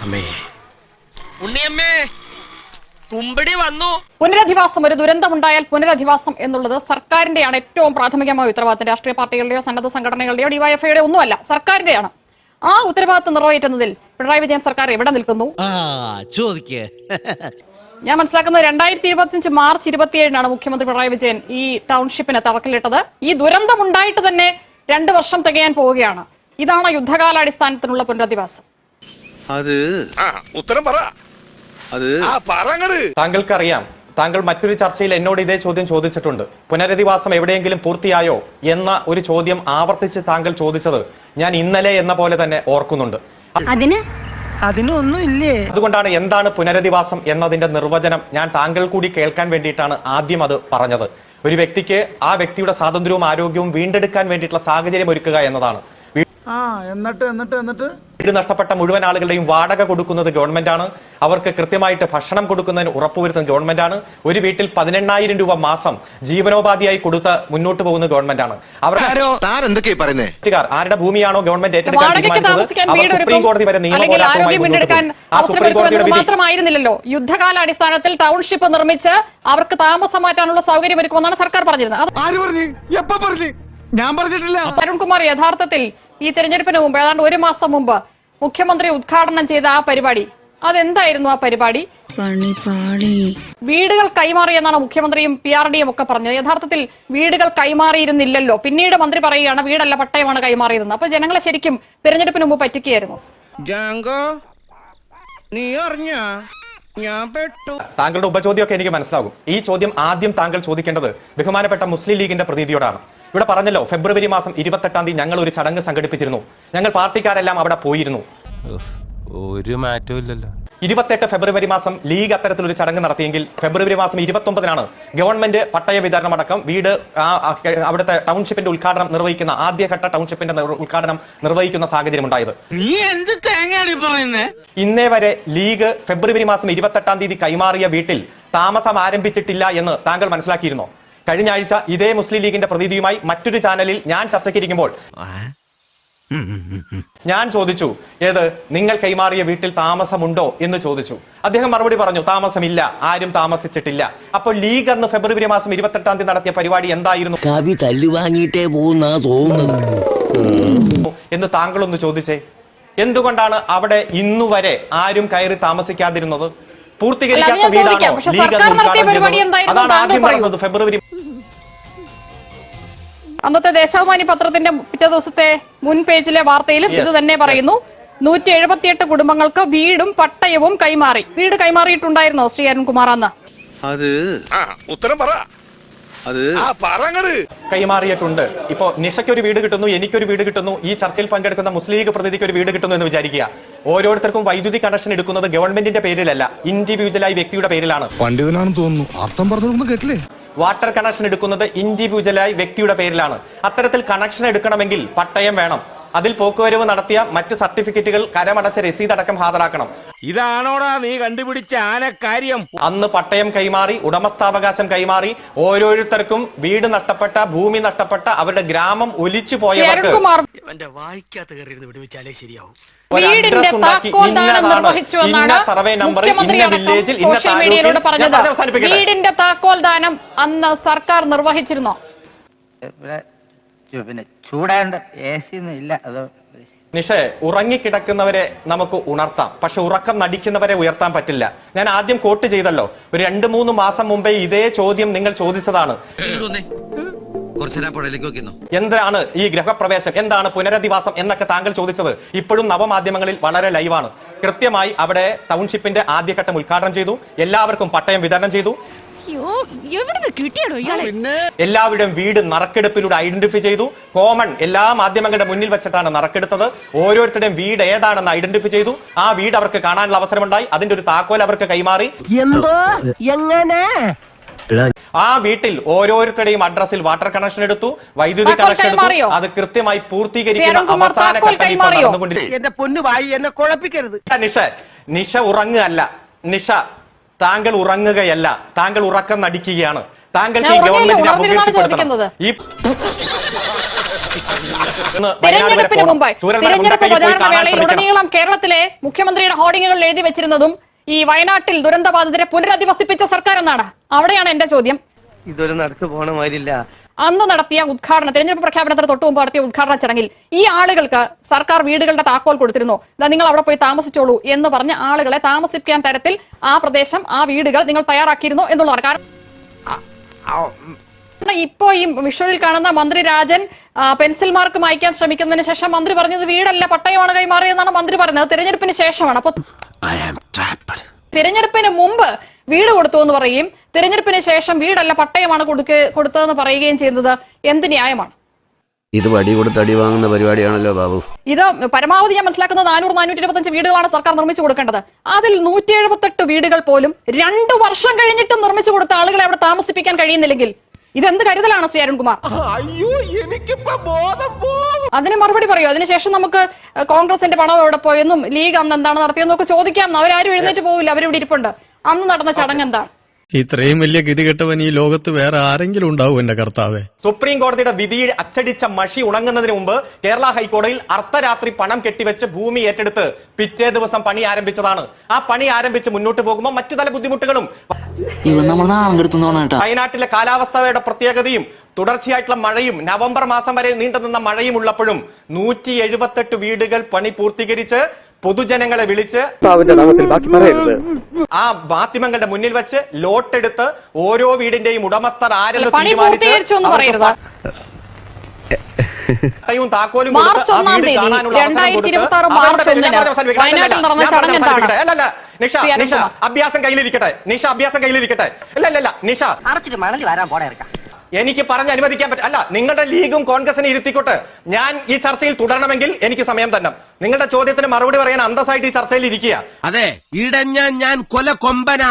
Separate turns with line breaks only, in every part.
ഉണ്ണിയമ്മേ കുമ്പടി വന്നു.
പുനരധിവാസം, ഒരു ദുരന്തമുണ്ടായാൽ പുനരധിവാസം എന്നുള്ളത് സർക്കാരിന്റെയാണ് ഏറ്റവും പ്രാഥമികമായ ഉത്തരവാദിത്തം. രാഷ്ട്രീയ പാർട്ടികളുടെയോ സന്നദ്ധ സംഘടനകളുടെയോ ഡിവൈഎഫ്ഐയുടെ ഒന്നുമല്ല, സർക്കാരിന്റെയാണ്. ആ ഉത്തരവാദിത്തം നിർവഹിക്കുന്നതിൽ പിണറായി വിജയൻ സർക്കാർ എവിടെ നിൽക്കുന്നു? ഞാൻ മനസ്സിലാക്കുന്നത് 2025 മാർച്ച് 27 മുഖ്യമന്ത്രി പിണറായി വിജയൻ ഈ ടൗൺഷിപ്പിന് തറക്കല്ലിട്ടത്. ഈ ദുരന്തമുണ്ടായിട്ട് തന്നെ 2 വർഷം തികയാൻ പോവുകയാണ്. ഇതാണ് യുദ്ധകാലാടിസ്ഥാനത്തിനുള്ള പുനരധിവാസം.
ഉത്തരം പറ.
താങ്കൾക്കറിയാം, താങ്കൾ മറ്റൊരു ചർച്ചയിൽ എന്നോട് ഇതേ ചോദ്യം ചോദിച്ചിട്ടുണ്ട്. പുനരധിവാസം എവിടെയെങ്കിലും പൂർത്തിയായോ എന്ന ഒരു ചോദ്യം ആവർത്തിച്ച് താങ്കൾ ചോദിച്ചത് ഞാൻ ഇന്നലെ എന്ന പോലെ തന്നെ ഓർക്കുന്നുണ്ട്. അതുകൊണ്ടാണ് എന്താണ് പുനരധിവാസം എന്നതിന്റെ നിർവചനം ഞാൻ താങ്കൾ കൂടി കേൾക്കാൻ വേണ്ടിയിട്ടാണ് ആദ്യം അത് പറഞ്ഞത്. ഒരു വ്യക്തിക്ക് ആ വ്യക്തിയുടെ സ്വാതന്ത്ര്യവും ആരോഗ്യവും വീണ്ടെടുക്കാൻ വേണ്ടിയിട്ടുള്ള സാഹചര്യം ഒരുക്കുക എന്നതാണ്. വീട് നഷ്ടപ്പെട്ട മുഴുവൻ ആളുകളുടെയും വാടക കൊടുക്കുന്നത് ഗവൺമെന്റാണ്. അവർക്ക് കൃത്യമായിട്ട് ഭക്ഷണം കൊടുക്കുന്നതിന് ഉറപ്പുവരുത്തുന്ന ഗവൺമെന്റാണ്. ഒരു വീട്ടിൽ 18,000 രൂപ മാസം ജീവനോപാധിയായി കൊടുത്ത് മുന്നോട്ട് പോകുന്ന ഗവൺമെന്റാണ്. ആരുടെ ഭൂമിയാണോ ഗവൺമെന്റ് ഏറ്റെടുക്കാൻ തീരുമാനിച്ചത് സുപ്രീം കോടതി വരെ
മാത്രമായിരുന്നില്ലല്ലോ. യുദ്ധകാലാടിസ്ഥാനത്തിൽ ടൗൺഷിപ്പ് നിർമ്മിച്ച് അവർക്ക് താമസം മാറ്റാനുള്ള സൗകര്യം ഒരുക്കുമെന്നാണ് സർക്കാർ പറഞ്ഞിരുന്നത്. അരുൺകുമാർ, യഥാർത്ഥത്തിൽ ഈ തെരഞ്ഞെടുപ്പിന് മുമ്പ് ഏതാണ്ട് 1 മാസം മുമ്പ് മുഖ്യമന്ത്രി ഉദ്ഘാടനം ചെയ്ത ആ പരിപാടി, അതെന്തായിരുന്നു ആ പരിപാടി? വീടുകൾ കൈമാറി എന്നാണ് മുഖ്യമന്ത്രിയും PRDയും ഒക്കെ പറഞ്ഞത്. യഥാർത്ഥത്തിൽ വീടുകൾ കൈമാറിയിരുന്നില്ലല്ലോ. പിന്നീട് മന്ത്രി പറയുകയാണ് വീടല്ല പട്ടയമാണ് കൈമാറിയിരുന്നത്. അപ്പൊ ജനങ്ങളെ ശരിക്കും തെരഞ്ഞെടുപ്പിന് മുമ്പ് പറ്റിക്കുകയായിരുന്നു.
താങ്കളുടെ ഉപചോദ്യമൊക്കെ എനിക്ക് മനസ്സിലാകും. ഈ ചോദ്യം ആദ്യം താങ്കൾ ചോദിക്കേണ്ടത് ബഹുമാനപ്പെട്ട മുസ്ലിം ലീഗിന്റെ പ്രതിനിധിയോടാണ്. ഇവിടെ പറഞ്ഞല്ലോ, ഫെബ്രുവരി മാസം 28 ഞങ്ങൾ ഒരു ചടങ്ങ് സംഘടിപ്പിച്ചിരുന്നു. ഞങ്ങൾ പാർട്ടിക്കാരെല്ലാം അവിടെ പോയിരുന്നു.
ഒരു മാറ്റവും ഇല്ലല്ലോ.
28 ഫെബ്രുവരി മാസം ലീഗ് അത്തരത്തിലൊരു ചടങ്ങ് നടത്തിയെങ്കിൽ ഫെബ്രുവരി മാസം 29 ഗവൺമെന്റ് പട്ടയ വിതരണം അടക്കം വീട് അവിടുത്തെ ടൗൺഷിപ്പിന്റെ ഉദ്ഘാടനം നിർവഹിക്കുന്ന ആദ്യഘട്ട ടൗൺഷിപ്പിന്റെ ഉദ്ഘാടനം നിർവഹിക്കുന്ന സാഹചര്യം ഉണ്ടായത്. ഇന്നേ വരെ ലീഗ് ഫെബ്രുവരി മാസം 28 കൈമാറിയ വീട്ടിൽ താമസം ആരംഭിച്ചിട്ടില്ല എന്ന് താങ്കൾ മനസ്സിലാക്കിയിരുന്നോ? കഴിഞ്ഞ ആഴ്ച ഇതേ മുസ്ലിം ലീഗിന്റെ പ്രതിനിധിയുമായി മറ്റൊരു ചാനലിൽ ഞാൻ ചർച്ചയ്ക്കിരിക്കുമ്പോൾ ഞാൻ ചോദിച്ചു, നിങ്ങൾ കൈമാറിയ വീട്ടിൽ താമസമുണ്ടോ എന്ന് ചോദിച്ചു. അദ്ദേഹം മറുപടി പറഞ്ഞു, താമസമില്ല, ആരും താമസിച്ചിട്ടില്ല. അപ്പോൾ ലീഗ് അന്ന് ഫെബ്രുവരി മാസം 28 നടത്തിയ പരിപാടി എന്തായിരുന്നു എന്ന് താങ്കളൊന്ന് ചോദിച്ചേ. എന്തുകൊണ്ടാണ് അവിടെ ഇന്നുവരെ ആരും കയറി താമസിക്കാതിരുന്നത്? പൂർത്തീകരിക്കാത്ത വീടാണോ ലീഗ് അതാണ് ആദ്യം പറഞ്ഞത്. ഫെബ്രുവരി
അന്നത്തെ ദേശാഭിമാനി പത്രത്തിന്റെ പിറ്റേ ദിവസത്തെ മുൻ പേജിലെ വാർത്തയിലും ഇത് തന്നെ പറയുന്നു. 178 കുടുംബങ്ങൾക്ക് വീടും പട്ടയവും കൈമാറി. വീട് കൈമാറിയിട്ടുണ്ടായിരുന്നോ ശ്രീ അരുൺകുമാർ അന്ന്?
ഉത്തരം പറ.
കൈമാറിയിട്ടുണ്ട്. ഇപ്പോ നിഷയ്ക്ക് ഒരു വീട് കിട്ടുന്നു, എനിക്കൊരു വീട് കിട്ടുന്നു, ഈ ചർച്ചയിൽ പങ്കെടുക്കുന്ന മുസ്ലിം ലീഗ് പ്രതിനിധിക്ക് ഒരു വീട് കിട്ടുന്നു എന്ന് വിചാരിക്കുക. ഓരോരുത്തർക്കും വൈദ്യുതി കണക്ഷൻ എടുക്കുന്നത് ഗവൺമെന്റിന്റെ പേരിലല്ല, ഇൻഡിവിജ്വലായി വ്യക്തിയുടെ പേരിലാണ്.
പണ്ഡിതനാണെന്ന് തോന്നുന്നു, അർത്ഥം പറഞ്ഞു കേട്ടില്ലേ?
വാട്ടർ കണക്ഷൻ എടുക്കുന്നത് ഇൻഡിവിജ്വലായി വ്യക്തിയുടെ പേരിലാണ്. അത്തരത്തിൽ കണക്ഷൻ എടുക്കണമെങ്കിൽ പട്ടയം വേണം. അതിൽ പോക്കുവരവ് നടത്തിയ മറ്റ് സർട്ടിഫിക്കറ്റുകൾ, കരമടച്ച രസീത് അടക്കം ഹാജരാക്കണം.
ഇതാണോടാ നീ കണ്ടുപിടിച്ച ആനക്കാര്യം?
അന്ന് പട്ടയം കൈമാറി, ഉടമസ്ഥാവകാശം കൈമാറി, ഓരോരുത്തർക്കും വീട് നഷ്ടപ്പെട്ട, ഭൂമി നഷ്ടപ്പെട്ട, അവരുടെ ഗ്രാമം ഒലിച്ചു പോയവർക്ക്
വീടിന്റെ താക്കോൽദാനം നിർവഹിച്ചു എന്നാണ് മുഖ്യമന്ത്രി സോഷ്യൽ മീഡിയയിലൂടെ പറഞ്ഞത്. വീടിന്റെ താക്കോൽദാനം അന്ന് സർക്കാർ നിർവഹിച്ചിരുന്നോ?
നിഷേ, ഉറങ്ങിക്കിടക്കുന്നവരെ നമുക്ക് ഉണർത്താം, പക്ഷെ ഉറക്കം നടിക്കുന്നവരെ ഉയർത്താൻ പറ്റില്ല. ഞാൻ ആദ്യം കോട്ട് ചെയ്തല്ലോ, ഒരു 2-3 മാസം മുമ്പേ ഇതേ ചോദ്യം നിങ്ങൾ ചോദിച്ചതാണ്. എന്താണ് ഈ ഗൃഹപ്രവേശം, എന്താണ് പുനരധിവാസം എന്നൊക്കെ താങ്കൾ ചോദിച്ചത് ഇപ്പോഴും നവമാധ്യമങ്ങളിൽ വളരെ ലൈവാണ്. കൃത്യമായി അവിടെ ടൗൺഷിപ്പിന്റെ ആദ്യഘട്ടം ഉദ്ഘാടനം ചെയ്തു, എല്ലാവർക്കും പട്ടയം വിതരണം ചെയ്തു. എല്ലാവരുടെയും വീട് നറുക്കെടുപ്പിലൂടെ ഐഡന്റിഫൈ ചെയ്തു. കോമൺ എല്ലാ മാധ്യമങ്ങളുടെ മുന്നിൽ വെച്ചിട്ടാണ് നറുക്കെടുത്തത്. ഓരോരുത്തരുടെയും വീട് ഏതാണെന്ന് ഐഡന്റിഫൈ ചെയ്തു. ആ വീട് അവർക്ക് കാണാനുള്ള അവസരമുണ്ടായി. അതിന്റെ ഒരു താക്കോൽ അവർക്ക് കൈമാറി. ആ വീട്ടിൽ ഓരോരുത്തരുടെയും അഡ്രസ്സിൽ വാട്ടർ കണക്ഷൻ എടുത്തു, വൈദ്യുതി കണക്ഷൻ എടുത്തു. അത് കൃത്യമായി പൂർത്തീകരിക്കുന്ന അവസാന ഘട്ടം ഇപ്പോൾ നടന്നുകൊണ്ടിരിക്കുന്നു. നിഷ ഉറങ്ങുകയല്ല. നിഷ, താങ്കൾ ഉറങ്ങുകയല്ല, താങ്കൾ ഉറക്കം നടിക്കുകയാണ്. താങ്കൾക്ക് ഈ ഗവൺമെന്റിനെ അപകീർത്തിപ്പെടുത്തണം.
തെരഞ്ഞെടുപ്പിന് മുമ്പ് തെരഞ്ഞെടുപ്പ് പ്രചാരണ വേളയിൽ ഉടനീളം കേരളത്തിലെ മുഖ്യമന്ത്രിയുടെ ഹോർഡിങ്ങുകളിൽ എഴുതി വെച്ചിരുന്നതും ഈ വയനാട്ടിൽ ദുരന്തബാധിതരെ പുനരധിവസിപ്പിച്ച സർക്കാർ എന്നാണ്. അവിടെയാണ് എന്റെ ചോദ്യം.
ഇതൊരു നടത്തു പോണ മാതിരില്ല.
അന്ന് നടത്തിയ ഉദ്ഘാടന തെരഞ്ഞെടുപ്പ് പ്രഖ്യാപനത്തിന് തൊട്ടു മുമ്പ് നടത്തിയ ഉദ്ഘാടന ചടങ്ങിൽ ഈ ആളുകൾക്ക് സർക്കാർ വീടുകളുടെ താക്കോൽ കൊടുത്തിരുന്നു. നിങ്ങൾ അവിടെ പോയി താമസിച്ചോളൂ എന്ന് പറഞ്ഞ് ആളുകളെ താമസിക്കാൻ തരത്തിൽ ആ പ്രദേശം, ആ വീടുകൾ നിങ്ങൾ തയ്യാറാക്കിയിരുന്നു എന്നുള്ളതാണ്. കാരണം ഇപ്പോ ഈ വിഷ്വലിൽ കാണുന്ന മന്ത്രി രാജൻ പെൻസിൽ മാർക്ക് മായ്ക്കാൻ ശ്രമിക്കുന്നതിന് ശേഷം മന്ത്രി പറഞ്ഞത് വീടല്ല പട്ടയമാണ് കൈമാറിയെന്നാണ് മന്ത്രി പറഞ്ഞത്. തെരഞ്ഞെടുപ്പിന് ശേഷമാണ്. അപ്പൊ തിരഞ്ഞെടുപ്പിന് മുമ്പ് വീട് കൊടുത്തു എന്ന് പറയുകയും തിരഞ്ഞെടുപ്പിന് ശേഷം വീടല്ല പട്ടയമാണ് കൊടുത്തതെന്ന് പറയുകയും ചെയ്യുന്നത് എന്ത് ന്യായമാണ്?
ഇത് വടി കൊടുത്ത് അടി വാങ്ങുന്ന പരിപാടിയാണല്ലോ ബാബു.
ഇത് പരമാവധി ഞാൻ മനസ്സിലാക്കുന്നത് 400-425 വീടുകളാണ് സർക്കാർ നിർമ്മിച്ചു കൊടുക്കേണ്ടത്. അതിൽ 178 വീടുകൾ പോലും 2 വർഷം കഴിഞ്ഞിട്ടും നിർമ്മിച്ചു കൊടുത്ത ആളുകളെ അവിടെ താമസിപ്പിക്കാൻ കഴിയുന്നില്ലെങ്കിൽ ഇതെന്ത് കരുതലാണ് ശ്രീ അരുൺകുമാർ? അതിന് മറുപടി പറയൂ. അതിനുശേഷം നമുക്ക് കോൺഗ്രസിന്റെ പണം എവിടെ പോയെന്നും ലീഗ് അന്ന് എന്താണ് നടത്തിയെന്നൊക്കെ ചോദിക്കാം. അവരാരും എഴുന്നേറ്റ് പോവില്ല, അവരിവിടെ ഇരിപ്പുണ്ട്. അന്ന് നടന്ന ചടങ്ങ് എന്താണ്?
ഇത്രയും വലിയ ഗതികെട്ടവൻ ഈ ലോകത്ത് വേറെ ആരെങ്കിലും ഉണ്ടാവും എന്റെ കർത്താവേ.
സുപ്രീം കോടതിയുടെ വിധി അച്ചടിച്ച മഷി ഉണങ്ങുന്നതിന് മുമ്പ് കേരള ഹൈക്കോടതിയിൽ അർദ്ധരാത്രി പണം കെട്ടിവെച്ച് ഭൂമി ഏറ്റെടുത്ത് പിറ്റേ ദിവസം പണി ആരംഭിച്ചതാണ്. ആ പണി ആരംഭിച്ച് മുന്നോട്ട് പോകുമ്പോൾ മറ്റു പല ബുദ്ധിമുട്ടുകളും, വയനാട്ടിലെ കാലാവസ്ഥയുടെ പ്രത്യേകതയും തുടർച്ചയായിട്ടുള്ള മഴയും നവംബർ മാസം വരെ നീണ്ടുനിന്ന മഴയും ഉള്ളപ്പോഴും 178 വീടുകൾ പണി പൂർത്തീകരിച്ച് പൊതുജനങ്ങളെ വിളിച്ച് ആ മാധ്യമങ്ങളുടെ മുന്നിൽ വെച്ച് ലോട്ടെടുത്ത് ഓരോ വീടിന്റെയും ഉടമസ്ഥർ ആരെന്ന് തീരുമാനിച്ച് താക്കോലും കൊടുത്ത് ആ വീട് കാണാനുള്ള നിഷ അഭ്യാസം കയ്യിലിരിക്കട്ടെ. അല്ല നിഷ എനിക്ക് പറഞ്ഞ് അനുവദിക്കാൻ പറ്റും. അല്ല, നിങ്ങളുടെ ലീഗും കോൺഗ്രസിനെ ഇരുത്തിക്കോട്ടെ. ഞാൻ ഈ ചർച്ചയിൽ തുടരണമെങ്കിൽ എനിക്ക് സമയം തന്നെ. നിങ്ങളുടെ ചോദ്യത്തിന് മറുപടി പറയാൻ അന്തസ്സായിട്ട് ഈ ചർച്ചയിൽ ഇരിക്കുക.
അതെ, ഇടഞ്ഞ ഞാൻ കൊമ്പൻ.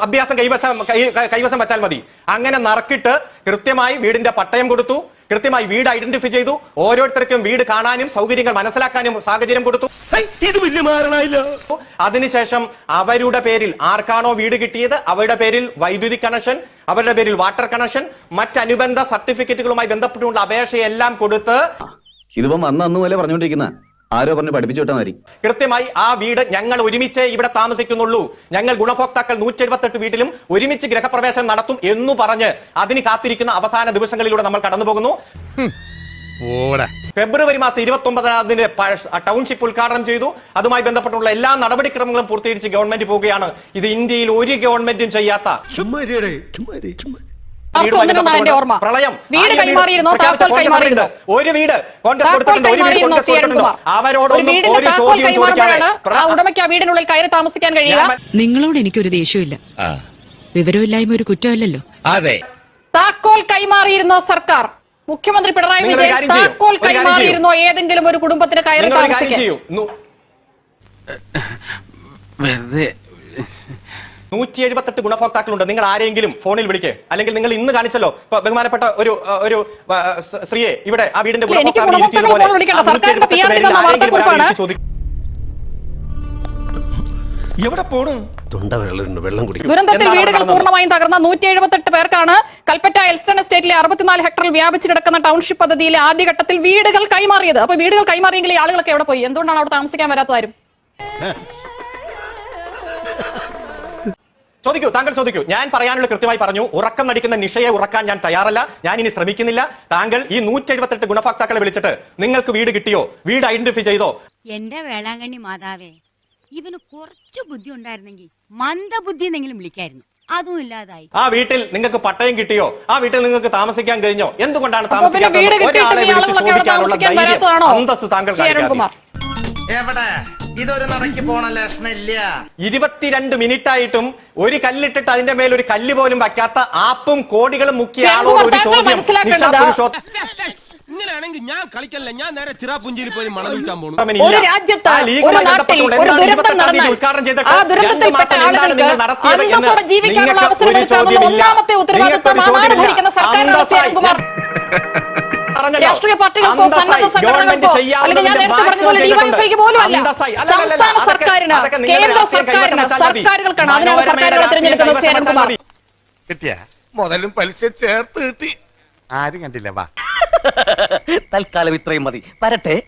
അഭ്യാസം കൈവശം വെച്ചാൽ മതി. അങ്ങനെ നറുക്കിട്ട് കൃത്യമായി വീടിന്റെ പട്ടയം കൊടുത്തു, കൃത്യമായി വീട് ഐഡന്റിഫൈ ചെയ്തു, ഓരോരുത്തർക്കും വീട് കാണാനും സൗകര്യങ്ങൾ മനസ്സിലാക്കാനും സാഹചര്യം കൊടുത്തു. അതിനുശേഷം അവരുടെ പേരിൽ ആർക്കാണോ വീട് കിട്ടിയത് അവരുടെ പേരിൽ വൈദ്യുതി കണക്ഷൻ, അവരുടെ പേരിൽ വാട്ടർ കണക്ഷൻ, മറ്റനുബന്ധ സർട്ടിഫിക്കറ്റുകളുമായി ബന്ധപ്പെട്ടുള്ള അപേക്ഷയെല്ലാം കൊടുത്ത്
ഇതിപ്പം അന്ന് പോലെ പറഞ്ഞുകൊണ്ടിരിക്കുന്ന ആരോ പറഞ്ഞ് പഠിപ്പിച്ചു വിട്ടാൽ മതി.
കൃത്യമായി ആ വീട് ഞങ്ങൾ ഒരുമിച്ച് ഇവിടെ താമസിക്കുന്നുള്ളൂ, ഞങ്ങൾ ഗുണഭോക്താക്കൾ 178 വീട്ടിലും ഒരുമിച്ച് ഗൃഹപ്രവേശനം നടത്തും എന്നു പറഞ്ഞ് അതിന് കാത്തിരിക്കുന്ന അവസാന ദിവസങ്ങളിലൂടെ നമ്മൾ കടന്നു പോകുന്നു. ഫെബ്രുവരി മാസം 29-ന് ടൗൺഷിപ്പ് ഉദ്ഘാടനം ചെയ്തു. അതുമായി ബന്ധപ്പെട്ടുള്ള എല്ലാ നടപടിക്രമങ്ങളും പൂർത്തീകരിച്ച് ഗവൺമെന്റ് പോവുകയാണ്. ഇത് ഇന്ത്യയിൽ ഒരു ഗവൺമെന്റും ചെയ്യാത്ത പ്രളയം. ഒരു വീട് കോൺഗ്രസ് കൊടുത്തിട്ടുണ്ട്, ഒരു വീട് കോൺഗ്രസ് കൊടുത്തിട്ടുണ്ടോ? അവരോടൊന്നും ഒരു ചോദ്യം ചോദിക്കാതെ
ഉടമയ്ക്ക് ആ വീടിനുള്ളിൽ കയറി താമസിക്കാൻ കഴിയുക.
നിങ്ങളോട് എനിക്കൊരു ദേഷ്യമില്ല, വിവരമില്ലായ്മ ഒരു കുറ്റമല്ലല്ലോ.
അതെ,
താക്കോൽ കൈമാറിയിരുന്നോ സർക്കാർ? മുഖ്യമന്ത്രി പിണറായി വിജയൻ താക്കോൽ കൈമാറിയിരുന്നോ ഏതെങ്കിലും ഒരു കുടുംബത്തിന് കയറി താമസിക്കാൻ?
178 ഗുണഭോക്താക്കളുണ്ട്. നിങ്ങൾ ആരെങ്കിലും ഫോണിൽ വിളിക്കേ, അല്ലെങ്കിൽ നിങ്ങൾ ഇന്ന് കാണിച്ചല്ലോ ബഹുമാനപ്പെട്ട ഒരു സ്ത്രീയെ ഇവിടെ ആ വീടിന്റെ
എവിടെ പോണു?
വെള്ളം കുടിക്കും.
ദുരന്തത്തിൽ വീടുകൾ പൂർണ്ണമായും തകർന്ന 178 പേർക്കാണ് കൽപ്പറ്റ എൽസ്റ്റൺ എസ്റ്റേറ്റിലെ 64 ഹെക്ടറിൽ വ്യാപിച്ചു കിടക്കുന്ന ടൗൺഷിപ്പ് പദ്ധതിയിലെ ആദ്യഘട്ടത്തിൽ വീടുകൾ കൈമാറിയത്. അപ്പൊ വീടുകൾ കൈമാറിയെങ്കിൽ ഈ ആളുകളൊക്കെ എവിടെ പോയി? എന്തുകൊണ്ടാണ് അവിടെ താമസിക്കാൻ വരാത്തതാരും?
ചോദിക്കൂ, താങ്കൾ ചോദിക്കൂ. ഞാൻ പറയാനുള്ള കൃത്യമായി പറഞ്ഞു. ഉറക്കം നടിക്കുന്ന നിഷയെ ഉറക്കാൻ ഞാൻ തയ്യാറല്ല, ഞാൻ ഇനി ശ്രമിക്കുന്നില്ല. താങ്കൾ ഈ 178 ഗുണഭോക്താക്കളെ വിളിച്ചിട്ട് നിങ്ങൾക്ക് വീട് കിട്ടിയോ, വീട് ഐഡന്റിഫൈ ചെയ്തോ?
എന്റെ വേളാങ്കണ്ണി മാതാവേ, ഇവന് കുറച്ചു ബുദ്ധി ഉണ്ടായിരുന്നെങ്കിൽ മന്ദബുദ്ധി എന്നെങ്കിലും വിളിക്കായിരുന്നു. അതും ഇല്ലാതായി.
ആ വീട്ടിൽ നിങ്ങൾക്ക് പട്ടയം കിട്ടിയോ? ആ വീട്ടിൽ നിങ്ങൾക്ക് താമസിക്കാൻ കഴിഞ്ഞോ? എന്തുകൊണ്ടാണ്
ഒരാളെ വിളിച്ച് ചോദിക്കാനുള്ള ധൈര്യം,
അന്തസ്സ് താങ്കൾ
എവിടെ? ഇതൊരു നടക്കി പോണ ലക്ഷണില്ല.
22 മിനിറ്റ് ആയിട്ടും ഒരു കല്ലിട്ടിട്ട് അതിന്റെ മേൽ ഒരു കല്ല് പോലും വയ്ക്കാത്ത ആപ്പും കോടികളും മുക്കിയ ആളോട് ഒരു ചോദ്യം.
ഇങ്ങനെയാണെങ്കിൽ ഞാൻ കളിക്കല്ല, ഞാൻ നേരെ ചിറാപുഞ്ചിയിൽ പോയി മണം വിൽക്കാൻ പോകുന്നു.
ഒരു രാജ്യത്ത് ഒരു നാട്ടിൽ ഒരു ദുരന്തം നടന്നാൽ ആ ദുരന്തത്തിൽപ്പെട്ട ആളുകൾക്ക് അന്തസ്സോടെ ജീവിക്കാനുള്ള അവസരം ഒരുക്കാനുള്ള ഒന്നാമത്തെ ഉത്തരവാദിത്വം ആ നാട് ഭരിക്കുന്ന സർക്കാരിനാണ്. ശ്രീ അരുൺകുമാർ, രാഷ്ട്രീയ പാർട്ടികൾക്കോ സന്നദ്ധ സംഘടനകൾക്കോ അല്ലെങ്കിൽ ഞാൻ നേരത്തെ പറഞ്ഞതുപോലെ ഡിവൈഎഫ്ഐക്ക് പോലും അല്ല, സംസ്ഥാന സർക്കാരിന്, കേന്ദ്ര സർക്കാരിന്, സർക്കാരുകൾക്കാണ്. അതിനാണ് സർക്കാരുകളെ തിരഞ്ഞെടുക്കുന്നത്. ശ്രീ അരുൺകുമാർ,
കിട്ടിയ മുതലും പലിശ ചേർത്ത് കിട്ടി. ആരും കണ്ടില്ല. വാ.
തൽക്കാലം ഇത്രയും മതി. വരട്ടെ.